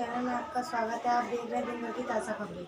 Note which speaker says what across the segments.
Speaker 1: Channel में आपका स्वागत है। आप देख रहे हैं दिन भर की ताज़ा खबरें।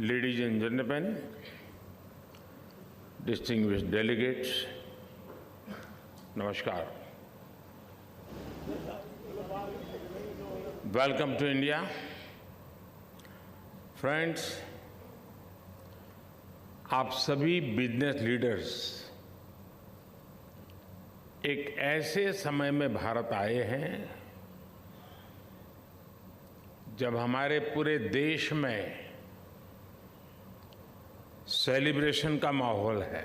Speaker 2: Ladies and gentlemen, distinguished delegates, Namaskar. Welcome to India. Friends, आप सभी बिजनेस लीडर्स एक ऐसे समय में भारत आए हैं जब हमारे पूरे देश में सेलिब्रेशन का माहौल है।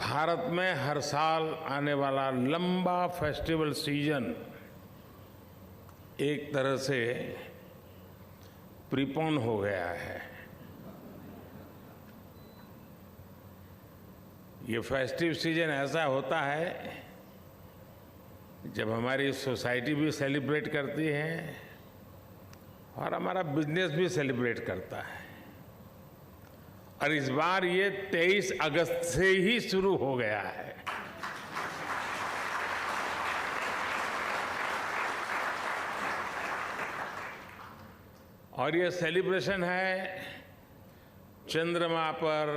Speaker 2: भारत में हर साल आने वाला लंबा फेस्टिवल सीजन एक तरह से प्रीपोन हो गया है। ये फेस्टिव सीजन ऐसा होता है जब हमारी सोसाइटी भी सेलिब्रेट करती है और हमारा बिजनेस भी सेलिब्रेट करता है। और इस बार ये 23 अगस्त से ही शुरू हो गया है। और ये सेलिब्रेशन है चंद्रमा पर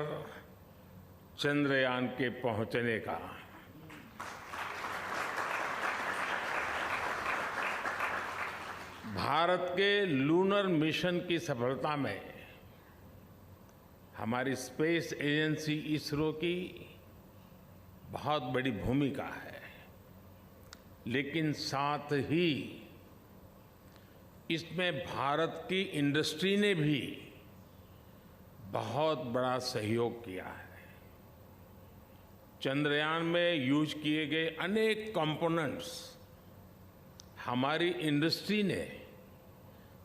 Speaker 2: चंद्रयान के पहुंचने का। भारत के लूनर मिशन की सफलता में हमारी स्पेस एजेंसी इसरो की बहुत बड़ी भूमिका है, लेकिन साथ ही इसमें भारत की इंडस्ट्री ने भी बहुत बड़ा सहयोग किया है। चंद्रयान में यूज किए गए अनेक कंपोनेंट्स हमारी इंडस्ट्री ने,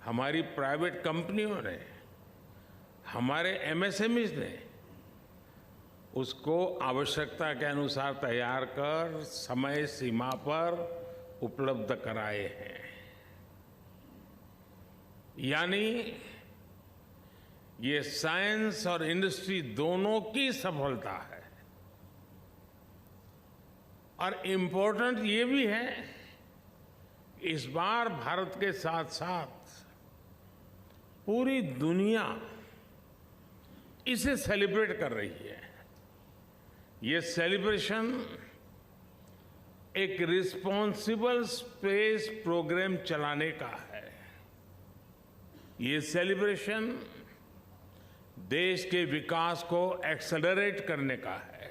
Speaker 2: हमारी प्राइवेट कंपनियों ने, हमारे एमएसएमईज ने उसको आवश्यकता के अनुसार तैयार कर समय सीमा पर उपलब्ध कराए हैं। यानी ये साइंस और इंडस्ट्री दोनों की सफलता है। और इम्पोर्टेंट ये भी है, इस बार भारत के साथ साथ पूरी दुनिया इसे सेलिब्रेट कर रही है। ये सेलिब्रेशन एक रिस्पॉन्सिबल स्पेस प्रोग्राम चलाने का है। ये सेलिब्रेशन देश के विकास को एक्सेलरेट करने का है।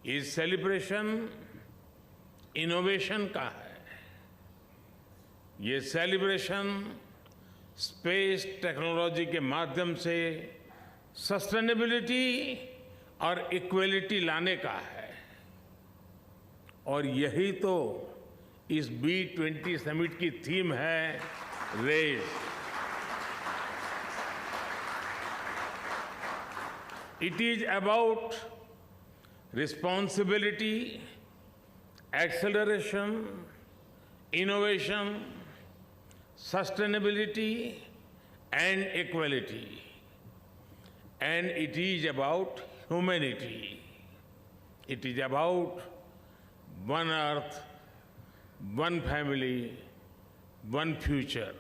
Speaker 2: ये सेलिब्रेशन इनोवेशन का है। ये सेलिब्रेशन स्पेस टेक्नोलॉजी के माध्यम से सस्टेनेबिलिटी और इक्वलिटी लाने का है। और यही तो इस B20 समिट की थीम है, raise. It is about responsibility, acceleration, innovation, sustainability and equality. And it is about humanity. It is about one earth, one family, one future.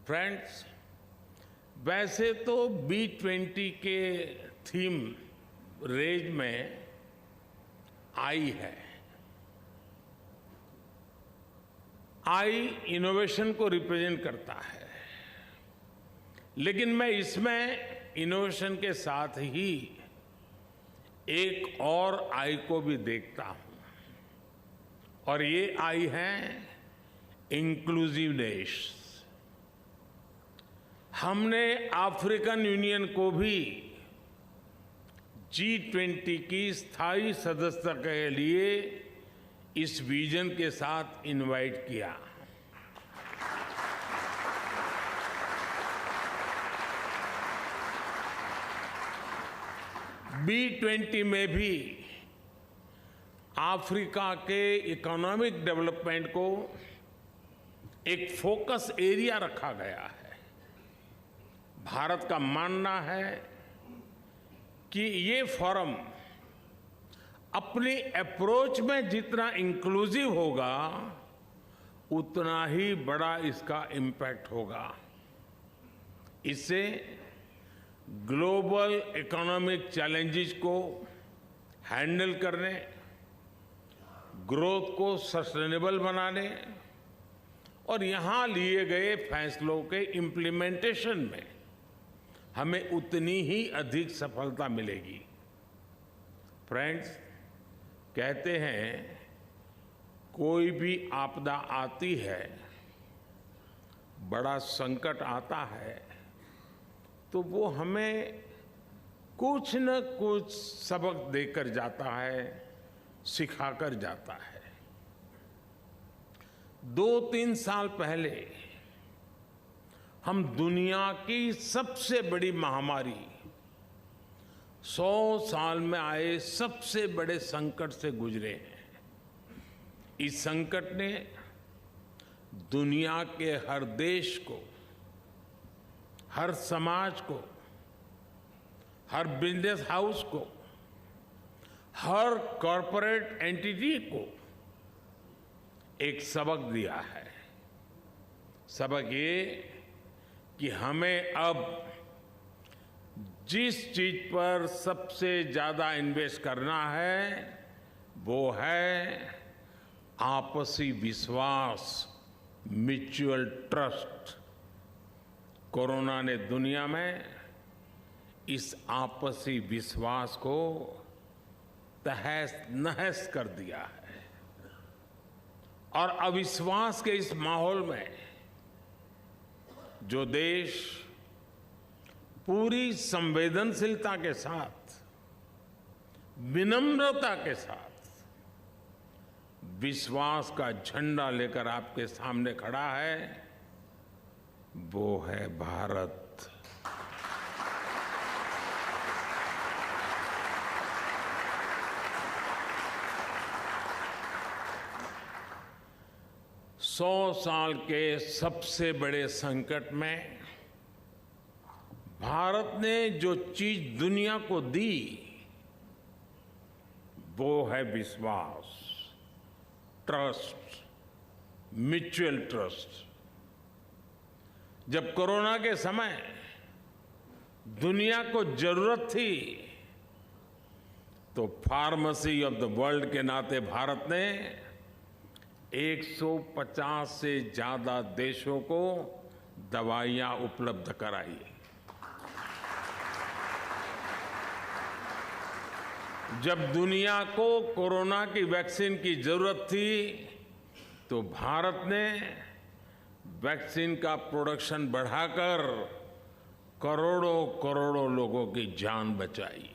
Speaker 2: Friends, वैसे तो B20 के थीम रेज में आई है। आई innovation को represent करता है, लेकिन मैं इसमें इनोवेशन के साथ ही एक और आई को भी देखता हूं, और ये आई है इंक्लूसिवनेस। हमने अफ्रीकन यूनियन को भी G20 की स्थायी सदस्यता के लिए इस विजन के साथ इनवाइट किया। B20 में भी अफ्रीका के इकोनॉमिक डेवलपमेंट को एक फोकस एरिया रखा गया है। भारत का मानना है कि ये फोरम अपनी अप्रोच में जितना इंक्लूसिव होगा, उतना ही बड़ा इसका इम्पैक्ट होगा। इससे ग्लोबल इकोनॉमिक चैलेंजेस को हैंडल करने, ग्रोथ को सस्टेनेबल बनाने और यहां लिए गए फैसलों के इम्प्लीमेंटेशन में हमें उतनी ही अधिक सफलता मिलेगी। फ्रेंड्स, कहते हैं कोई भी आपदा आती है, बड़ा संकट आता है, तो वो हमें कुछ न कुछ सबक देकर जाता है, सिखाकर जाता है। 2-3 साल पहले हम दुनिया की सबसे बड़ी महामारी, 100 साल में आए सबसे बड़े संकट से गुजरे हैं। इस संकट ने दुनिया के हर देश को, हर समाज को, हर बिजनेस हाउस को, हर कॉरपोरेट एंटिटी को एक सबक दिया है। सबक ये कि हमें अब जिस चीज पर सबसे ज्यादा इन्वेस्ट करना है, वो है आपसी विश्वास, म्यूचुअल ट्रस्ट। कोरोना ने दुनिया में इस आपसी विश्वास को तहस नहस कर दिया है, और अविश्वास के इस माहौल में जो देश पूरी संवेदनशीलता के साथ, विनम्रता के साथ विश्वास का झंडा लेकर आपके सामने खड़ा है, वो है भारत। सौ साल के सबसे बड़े संकट में भारत ने जो चीज दुनिया को दी, वो है विश्वास, ट्रस्ट, म्यूचुअल ट्रस्ट। जब कोरोना के समय दुनिया को जरूरत थी, तो फार्मेसी ऑफ द वर्ल्ड के नाते भारत ने 150 से ज्यादा देशों को दवाइयां उपलब्ध कराई। जब दुनिया को कोरोना की वैक्सीन की जरूरत थी, तो भारत ने वैक्सीन का प्रोडक्शन बढ़ाकर करोड़ों करोड़ों लोगों की जान बचाई।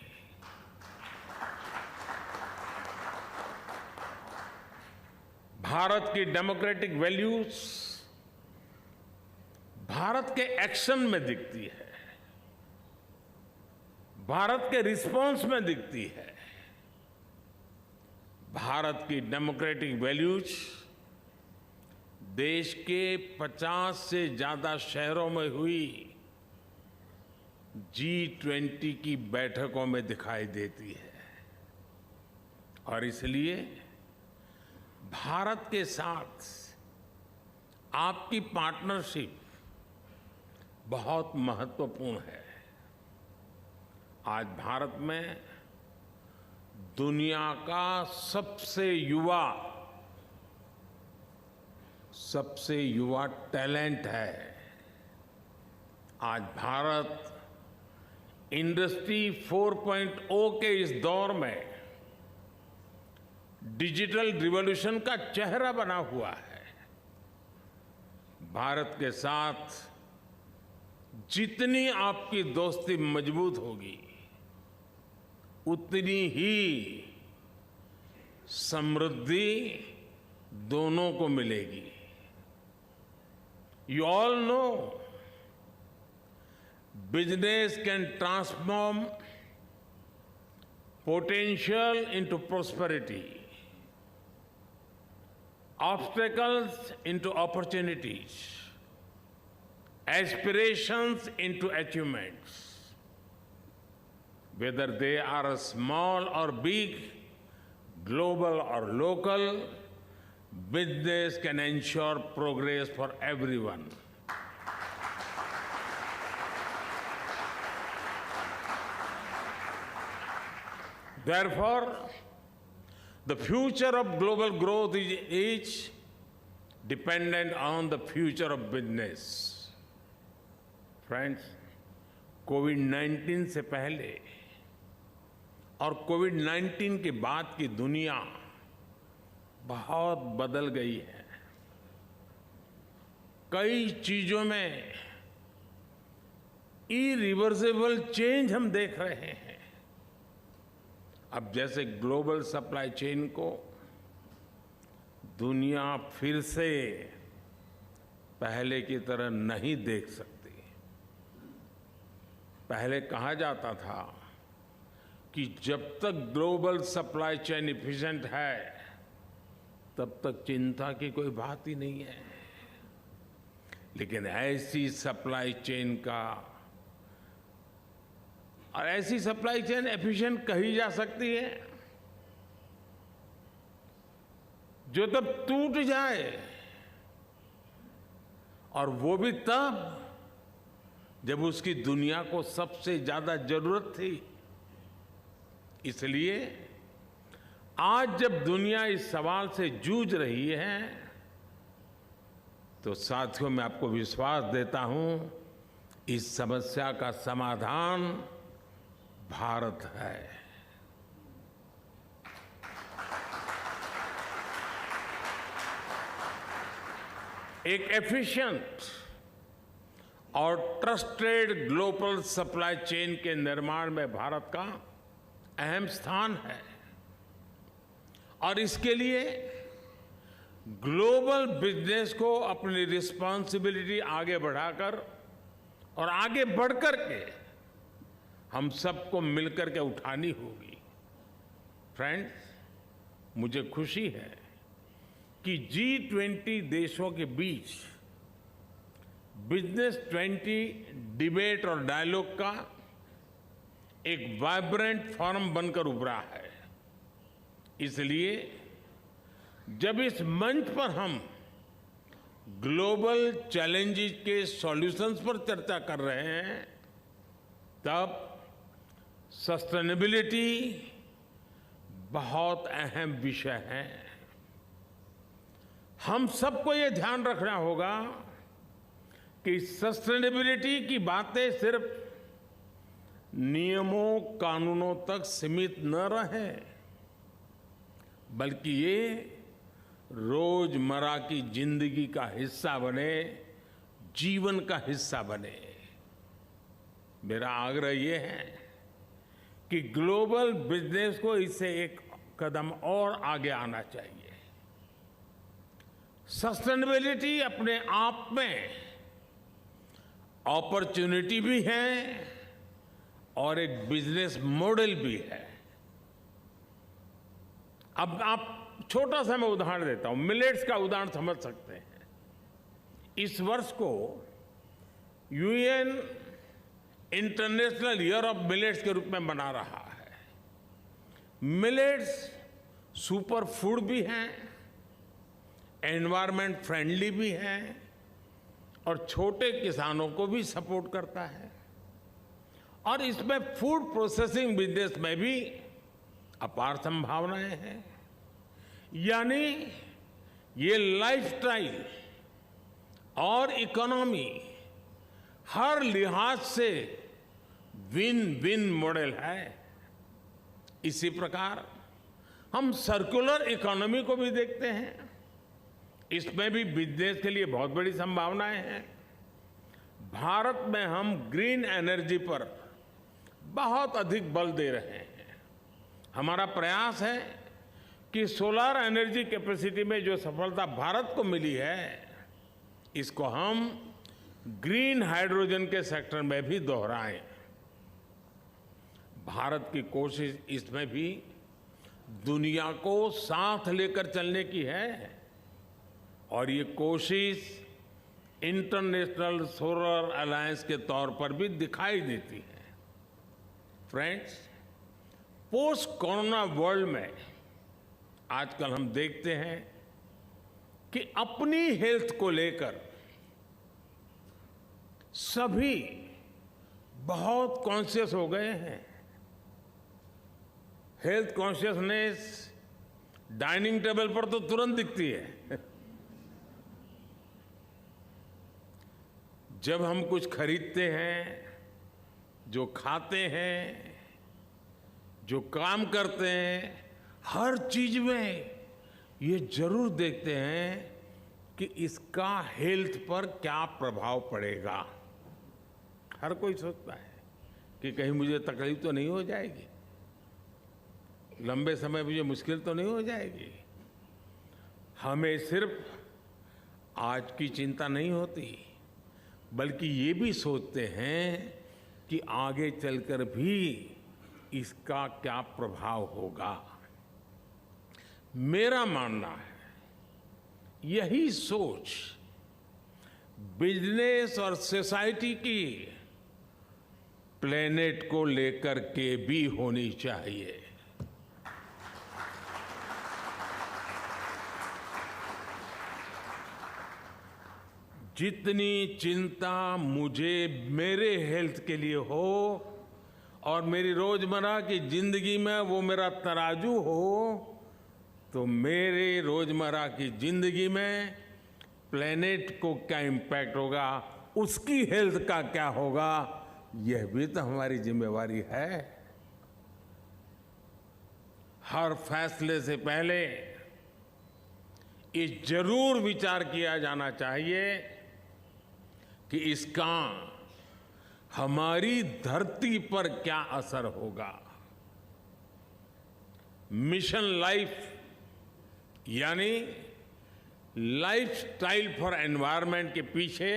Speaker 2: भारत की डेमोक्रेटिक वैल्यूज भारत के एक्शन में दिखती है, भारत के रिस्पॉन्स में दिखती है। भारत की डेमोक्रेटिक वैल्यूज देश के 50 से ज्यादा शहरों में हुई G20 की बैठकों में दिखाई देती है, और इसलिए भारत के साथ आपकी पार्टनरशिप बहुत महत्वपूर्ण है। आज भारत में दुनिया का सबसे युवा सबसे युवा टैलेंट है। आज भारत इंडस्ट्री 4.0 के इस दौर में डिजिटल रिवॉल्यूशन का चेहरा बना हुआ है। भारत के साथ जितनी आपकी दोस्ती मजबूत होगी, उतनी ही समृद्धि दोनों को मिलेगी। You all know business can transform potential into prosperity, obstacles into opportunities, aspirations into achievements. Whether they are small or big, global or local, business can ensure progress for everyone. Therefore, the future of global growth is dependent on the future of business. Friends, कोविड-19 से पहले और कोविड-19 के बाद की दुनिया बहुत बदल गई है। कई चीजों में इरिवर्सिबल चेंज हम देख रहे हैं। अब जैसे ग्लोबल सप्लाई चेन को दुनिया फिर से पहले की तरह नहीं देख सकती। पहले कहा जाता था कि जब तक ग्लोबल सप्लाई चेन इफिशिएंट है, तब तक चिंता की कोई बात ही नहीं है। लेकिन ऐसी सप्लाई चेन का और ऐसी सप्लाई चेन एफिशिएंट कही जा सकती है जो तब टूट जाए, और वो भी तब जब उसकी दुनिया को सबसे ज्यादा जरूरत थी। इसलिए आज जब दुनिया इस सवाल से जूझ रही है, तो साथियों मैं आपको विश्वास देता हूं, इस समस्या का समाधान भारत है। एक एफिशिएंट और ट्रस्टेड ग्लोबल सप्लाई चेन के निर्माण में भारत का अहम स्थान है, और इसके लिए ग्लोबल बिजनेस को अपनी रिस्पांसिबिलिटी आगे बढ़ाकर और आगे बढ़कर के हम सबको मिलकर के उठानी होगी। फ्रेंड्स, मुझे खुशी है कि G20 देशों के बीच बिजनेस 20 डिबेट और डायलॉग का एक वाइब्रेंट फोरम बनकर उभरा है। इसलिए जब इस मंच पर हम ग्लोबल चैलेंजेस के सॉल्यूशंस पर चर्चा कर रहे हैं, तब सस्टेनेबिलिटी बहुत अहम विषय है। हम सबको ये ध्यान रखना होगा कि सस्टेनेबिलिटी की बातें सिर्फ नियमों कानूनों तक सीमित न रहे, बल्कि ये रोजमर्रा की जिंदगी का हिस्सा बने, जीवन का हिस्सा बने। मेरा आग्रह ये है कि ग्लोबल बिजनेस को इससे एक कदम और आगे आना चाहिए। सस्टेनेबिलिटी अपने आप में अपॉर्चुनिटी भी है और एक बिजनेस मॉडल भी है। अब आप छोटा सा मैं उदाहरण देता हूं, मिलेट्स का उदाहरण समझ सकते हैं। इस वर्ष को UN international year of millets के रूप में मना रहा है। मिलेट्स सुपर फूड भी हैं, एनवायरमेंट फ्रेंडली भी हैं और छोटे किसानों को भी सपोर्ट करता है, और इसमें फूड प्रोसेसिंग बिजनेस में भी अपार संभावनाएं हैं। यानी ये लाइफस्टाइल और इकोनॉमी हर लिहाज से विन विन मॉडल है। इसी प्रकार हम सर्कुलर इकोनॉमी को भी देखते हैं। इसमें भी बिजनेस के लिए बहुत बड़ी संभावनाएं हैं। भारत में हम ग्रीन एनर्जी पर बहुत अधिक बल दे रहे हैं। हमारा प्रयास है कि सोलर एनर्जी कैपेसिटी में जो सफलता भारत को मिली है, इसको हम ग्रीन हाइड्रोजन के सेक्टर में भी दोहराएं। भारत की कोशिश इसमें भी दुनिया को साथ लेकर चलने की है और ये कोशिश इंटरनेशनल सोलर अलायंस के तौर पर भी दिखाई देती है। फ्रेंड्स, पोस्ट कोरोना वर्ल्ड में आजकल हम देखते हैं कि अपनी हेल्थ को लेकर सभी बहुत कॉन्शियस हो गए हैं। हेल्थ कॉन्शियसनेस डाइनिंग टेबल पर तो तुरंत दिखती है। जब हम कुछ खरीदते हैं, जो खाते हैं, जो काम करते हैं, हर चीज में ये जरूर देखते हैं कि इसका हेल्थ पर क्या प्रभाव पड़ेगा। हर कोई सोचता है कि कहीं मुझे तकलीफ तो नहीं हो जाएगी, लंबे समय मुझे मुश्किल तो नहीं हो जाएगी। हमें सिर्फ आज की चिंता नहीं होती, बल्कि ये भी सोचते हैं कि आगे चलकर भी इसका क्या प्रभाव होगा। मेरा मानना है यही सोच बिजनेस और सोसाइटी की प्लेनेट को लेकर के भी होनी चाहिए। जितनी चिंता मुझे मेरे हेल्थ के लिए हो और मेरी रोजमर्रा की जिंदगी में वो मेरा तराजू हो, तो मेरे रोजमर्रा की जिंदगी में प्लेनेट को क्या इम्पैक्ट होगा, उसकी हेल्थ का क्या होगा, यह भी तो हमारी जिम्मेवारी है। हर फैसले से पहले ये जरूर विचार किया जाना चाहिए कि इसका हमारी धरती पर क्या असर होगा। मिशन लाइफ यानी लाइफस्टाइल फॉर एनवायरनमेंट के पीछे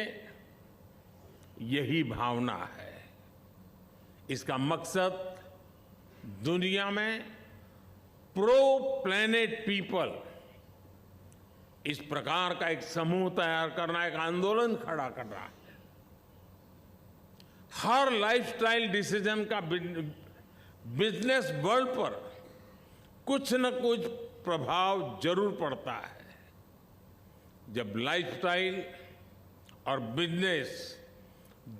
Speaker 2: यही भावना है। इसका मकसद दुनिया में प्रो प्लेनेट पीपल, इस प्रकार का एक समूह तैयार करना, एक आंदोलन खड़ा करना है। हर लाइफस्टाइल डिसीजन का बिजनेस वर्ल्ड पर कुछ न कुछ प्रभाव जरूर पड़ता है। जब लाइफस्टाइल और बिजनेस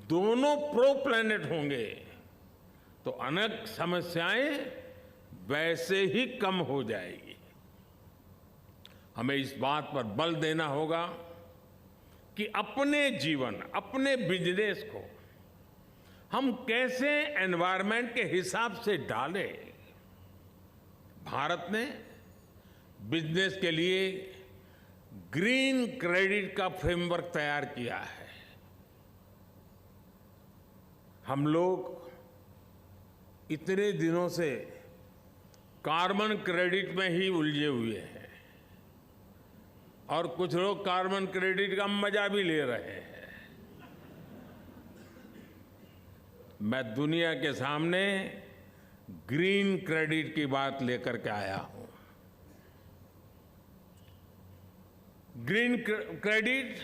Speaker 2: दोनों प्रो प्लेनेट होंगे तो अनेक समस्याएं वैसे ही कम हो जाएगी। हमें इस बात पर बल देना होगा कि अपने जीवन, अपने बिजनेस को हम कैसे एनवायरनमेंट के हिसाब से डालें। भारत ने बिजनेस के लिए ग्रीन क्रेडिट का फ्रेमवर्क तैयार किया है। हम लोग इतने दिनों से कार्बन क्रेडिट में ही उलझे हुए हैं और कुछ लोग कार्बन क्रेडिट का मजा भी ले रहे हैं। मैं दुनिया के सामने ग्रीन क्रेडिट की बात लेकर के आया हूं। ग्रीन क्रेडिट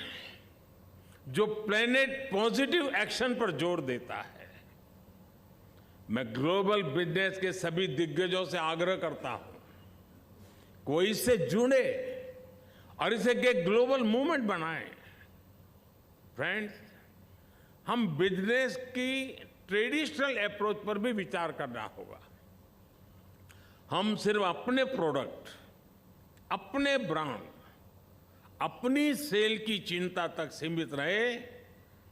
Speaker 2: जो प्लेनेट पॉजिटिव एक्शन पर जोर देता है। मैं ग्लोबल बिजनेस के सभी दिग्गजों से आग्रह करता हूं, कोई इससे जुड़े और इसे एक ग्लोबल मूवमेंट बनाएं। फ्रेंड्स, हम बिजनेस की ट्रेडिशनल अप्रोच पर भी विचार करना होगा। हम सिर्फ अपने प्रोडक्ट, अपने ब्रांड, अपनी सेल की चिंता तक सीमित रहे,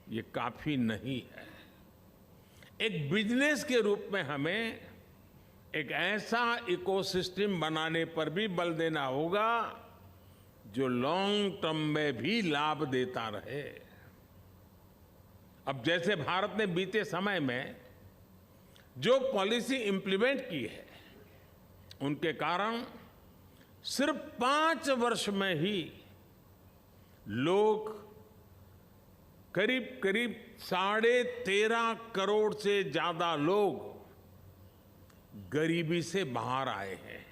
Speaker 2: ये काफी नहीं है। एक बिजनेस के रूप में हमें एक ऐसा इकोसिस्टम बनाने पर भी बल देना होगा जो लॉन्ग टर्म में भी लाभ देता रहे। अब जैसे भारत ने बीते समय में जो पॉलिसी इंप्लीमेंट की है, उनके कारण सिर्फ 5 वर्ष में ही लोग करीब करीब 13.5 करोड़ से ज्यादा लोग गरीबी से बाहर आए हैं।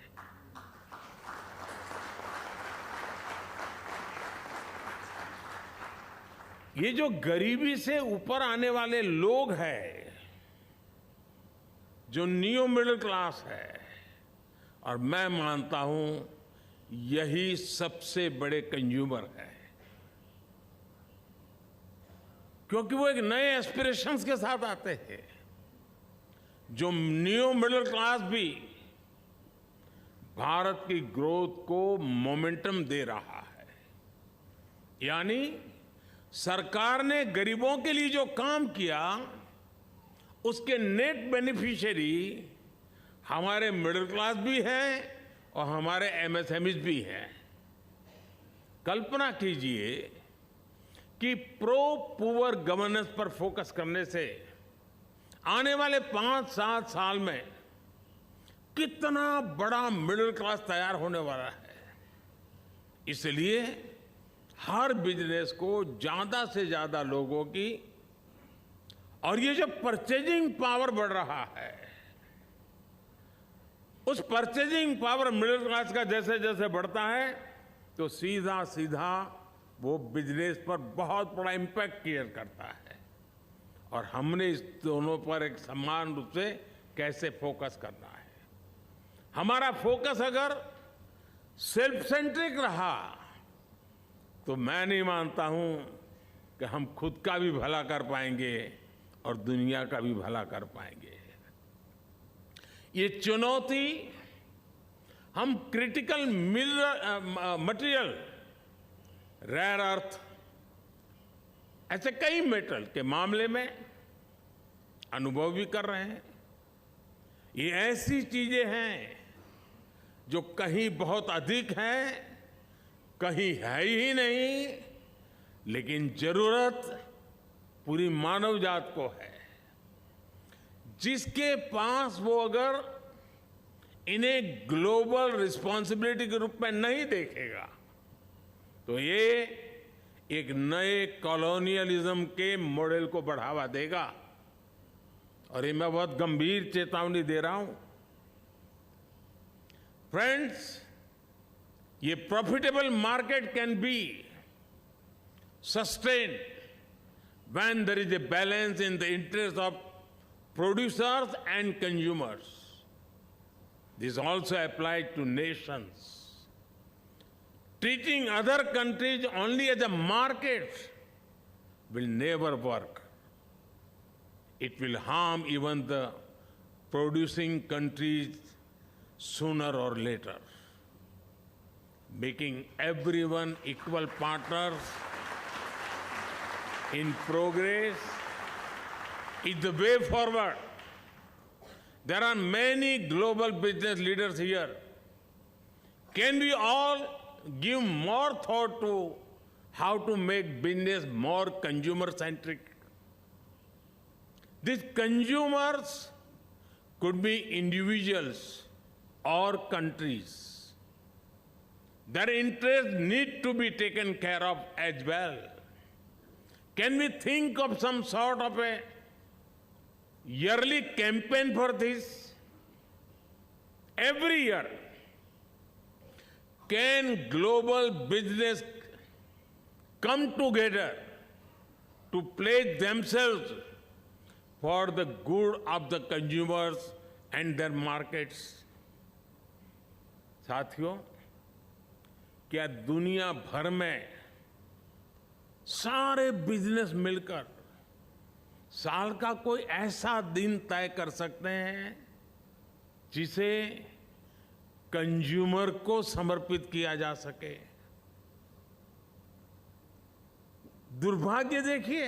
Speaker 2: ये जो गरीबी से ऊपर आने वाले लोग हैं, जो न्यू मिडिल क्लास है, और मैं मानता हूं यही सबसे बड़े कंज्यूमर है, क्योंकि वो एक नए एस्पिरेशंस के साथ आते हैं। जो न्यू मिडिल क्लास भी भारत की ग्रोथ को मोमेंटम दे रहा है। यानी सरकार ने गरीबों के लिए जो काम किया, उसके नेट बेनिफिशियरी हमारे मिडिल क्लास भी हैं और हमारे एमएसएमईज भी हैं। कल्पना कीजिए कि प्रो पुअर गवर्नेंस पर फोकस करने से आने वाले 5-7 साल में कितना बड़ा मिडिल क्लास तैयार होने वाला है। इसलिए हर बिजनेस को ज्यादा से ज्यादा लोगों की, और ये जो परचेजिंग पावर बढ़ रहा है, उस परचेजिंग पावर मिडिल क्लास का जैसे जैसे बढ़ता है, तो सीधा सीधा वो बिजनेस पर बहुत बड़ा इंपैक्ट क्रिएट करता है। और हमने इस दोनों पर एक समान रूप से कैसे फोकस करना है। हमारा फोकस अगर सेल्फ सेंट्रिक रहा, तो मैं नहीं मानता हूं कि हम खुद का भी भला कर पाएंगे और दुनिया का भी भला कर पाएंगे। ये चुनौती हम क्रिटिकल मटेरियल, रेयर अर्थ, ऐसे कई मेटल के मामले में अनुभव भी कर रहे हैं। ये ऐसी चीजें हैं जो कहीं बहुत अधिक हैं, कहीं है ही नहीं, लेकिन जरूरत पूरी मानव जात को है। जिसके पास वो अगर इन्हें ग्लोबल रिस्पॉन्सिबिलिटी के रूप में नहीं देखेगा, तो ये एक नए कॉलोनियलिज्म के मॉडल को बढ़ावा देगा। और ये मैं बहुत गंभीर चेतावनी दे रहा हूं। फ्रेंड्स, ये profitable market can be sustained when there is a balance in the interest of producers and consumers. This also applies to nations. Treating other countries only as a market will never work. It will harm even the producing countries sooner or later. Making everyone equal partners in progress is the way forward. There are many global business leaders here. Can we all give more thought to how to make business more consumer-centric? These consumers could be individuals or countries. Their interests need to be taken care of as well. Can we think of some sort of a yearly campaign for this? Every year, can global business come together to pledge themselves for the good of the consumers and their markets? साथियों, क्या दुनिया भर में सारे business मिलकर साल का कोई ऐसा दिन तय कर सकते हैं जिसे कंज्यूमर को समर्पित किया जा सके? दुर्भाग्य देखिए,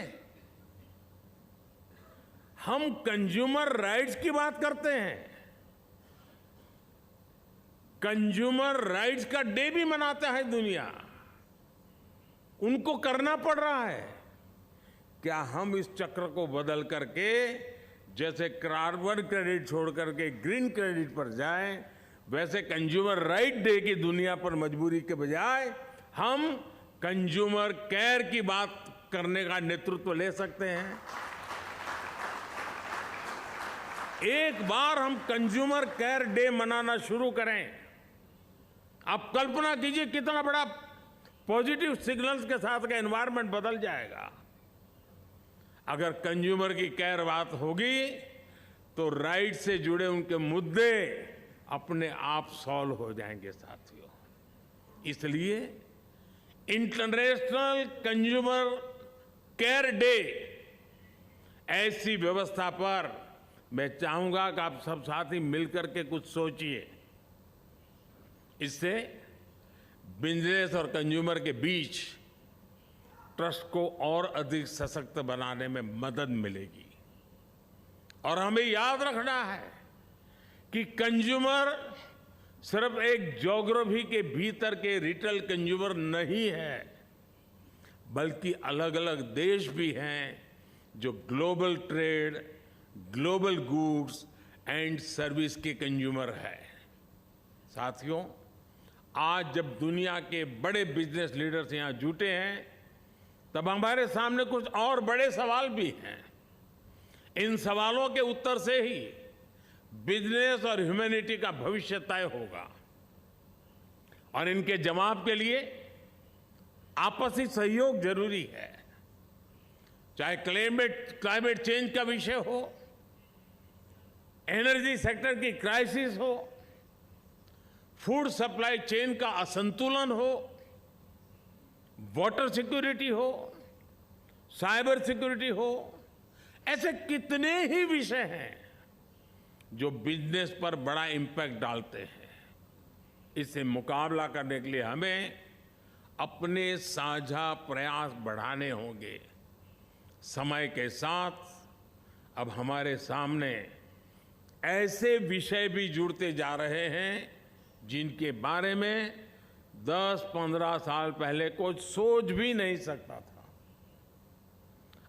Speaker 2: हम कंज्यूमर राइट्स की बात करते हैं, कंज्यूमर राइट्स का डे भी मनाता है दुनिया, उनको करना पड़ रहा है। क्या हम इस चक्र को बदल करके जैसे कार्बन क्रेडिट छोड़ करके ग्रीन क्रेडिट पर जाएं, वैसे कंज्यूमर राइट डे की दुनिया पर मजबूरी के बजाय हम कंज्यूमर केयर की बात करने का नेतृत्व ले सकते हैं। एक बार हम कंज्यूमर केयर डे मनाना शुरू करें, आप कल्पना कीजिए कितना बड़ा पॉजिटिव सिग्नल्स के साथ का एनवायरनमेंट बदल जाएगा। अगर कंज्यूमर की केयर बात होगी तो राइट से जुड़े उनके मुद्दे अपने आप सॉल्व हो जाएंगे साथियों। इसलिए इंटरनेशनल कंज्यूमर केयर डे ऐसी व्यवस्था पर मैं चाहूंगा कि आप सब साथी मिलकर के कुछ सोचिए। इससे बिजनेस और कंज्यूमर के बीच ट्रस्ट को और अधिक सशक्त बनाने में मदद मिलेगी। और हमें याद रखना है कि कंज्यूमर सिर्फ एक ज्योग्राफी के भीतर के रिटेल कंज्यूमर नहीं है, बल्कि अलग अलग देश भी हैं जो global trade, global goods and service के कंज्यूमर है। साथियों, आज जब दुनिया के बड़े बिजनेस लीडर्स यहां जुटे हैं, तब हमारे सामने कुछ और बड़े सवाल भी हैं। इन सवालों के उत्तर से ही बिजनेस और ह्यूमैनिटी का भविष्य तय होगा। और इनके जवाब के लिए आपसी सहयोग जरूरी है। चाहे क्लाइमेट चेंज का विषय हो, एनर्जी सेक्टर की क्राइसिस हो, फूड सप्लाई चेन का असंतुलन हो, वाटर सिक्योरिटी हो, साइबर सिक्योरिटी हो, ऐसे कितने ही विषय हैं जो बिजनेस पर बड़ा इंपैक्ट डालते हैं। इससे मुकाबला करने के लिए हमें अपने साझा प्रयास बढ़ाने होंगे। समय के साथ अब हमारे सामने ऐसे विषय भी जुड़ते जा रहे हैं जिनके बारे में 10-15 साल पहले कोई सोच भी नहीं सकता था।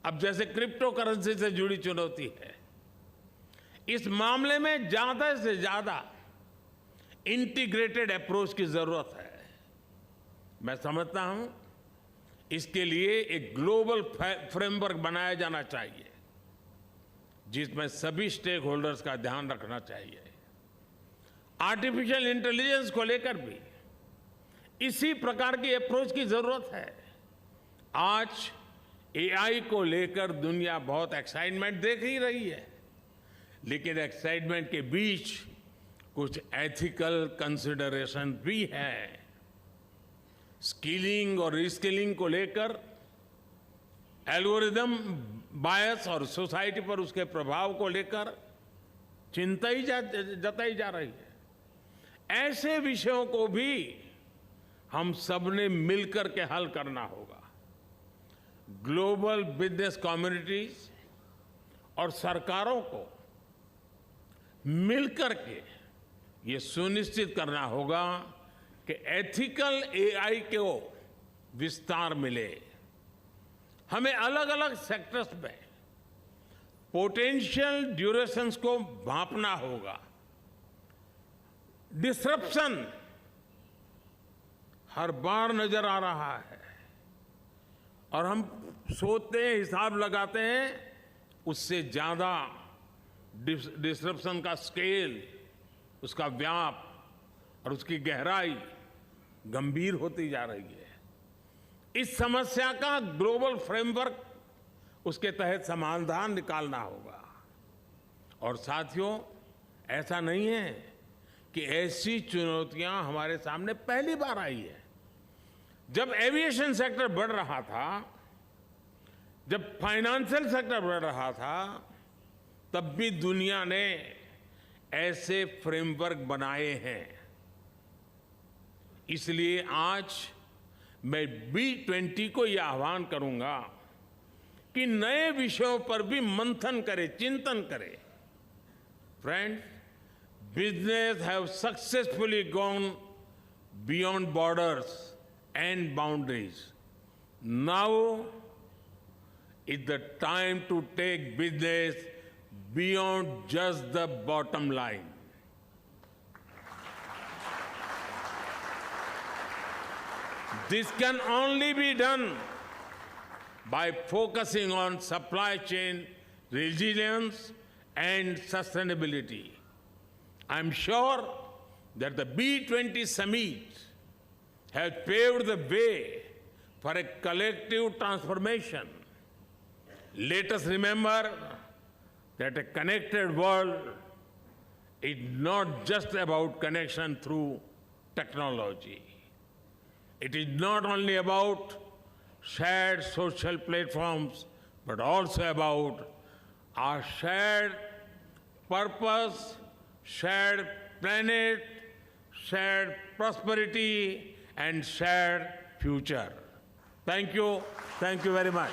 Speaker 2: अब जैसे क्रिप्टो करेंसी से जुड़ी चुनौती है, इस मामले में ज्यादा से ज्यादा इंटीग्रेटेड अप्रोच की जरूरत है। मैं समझता हूं इसके लिए एक ग्लोबल फ्रेमवर्क बनाया जाना चाहिए जिसमें सभी स्टेक होल्डर्स का ध्यान रखना चाहिए। आर्टिफिशियल इंटेलिजेंस को लेकर भी इसी प्रकार की अप्रोच की जरूरत है। आज एआई को लेकर दुनिया बहुत एक्साइटमेंट देख ही रही है, लेकिन एक्साइटमेंट के बीच कुछ एथिकल कंसिडरेशन भी है। स्किलिंग और रिस्किलिंग को लेकर एल्गोरिदम बायस और सोसाइटी पर उसके प्रभाव को लेकर चिंता ही जताई जा रही है। ऐसे विषयों को भी हम सबने मिलकर के हल करना होगा। ग्लोबल बिजनेस कम्युनिटीज और सरकारों को मिलकर के ये सुनिश्चित करना होगा कि एथिकल एआई को विस्तार मिले। हमें अलग अलग सेक्टर्स में पोटेंशियल ड्यूरेशंस को भांपना होगा। डिसरप्शन हर बार नजर आ रहा है और हम सोचते हैं, हिसाब लगाते हैं, उससे ज्यादा डिसरप्शन का स्केल, उसका व्याप और उसकी गहराई गंभीर होती जा रही है। इस समस्या का ग्लोबल फ्रेमवर्क, उसके तहत समाधान निकालना होगा। और साथियों, ऐसा नहीं है कि ऐसी चुनौतियां हमारे सामने पहली बार आई है। जब एविएशन सेक्टर बढ़ रहा था, जब फाइनेंशियल सेक्टर बढ़ रहा था, तब भी दुनिया ने ऐसे फ्रेमवर्क बनाए हैं। इसलिए आज मैं B20 को यह आह्वान करूंगा कि नए विषयों पर भी मंथन करे, चिंतन करे। Friends, business have successfully gone beyond borders and boundaries. Now is the time to take business beyond just the bottom line. This can only be done by focusing on supply chain resilience and sustainability. I'm sure that the B20 summit has paved the way for a collective transformation. Let us remember that a connected world is not just about connection through technology. It is not only about shared social platforms, but also about our shared purpose, shared planet, shared prosperity, and shared future. Thank you very much.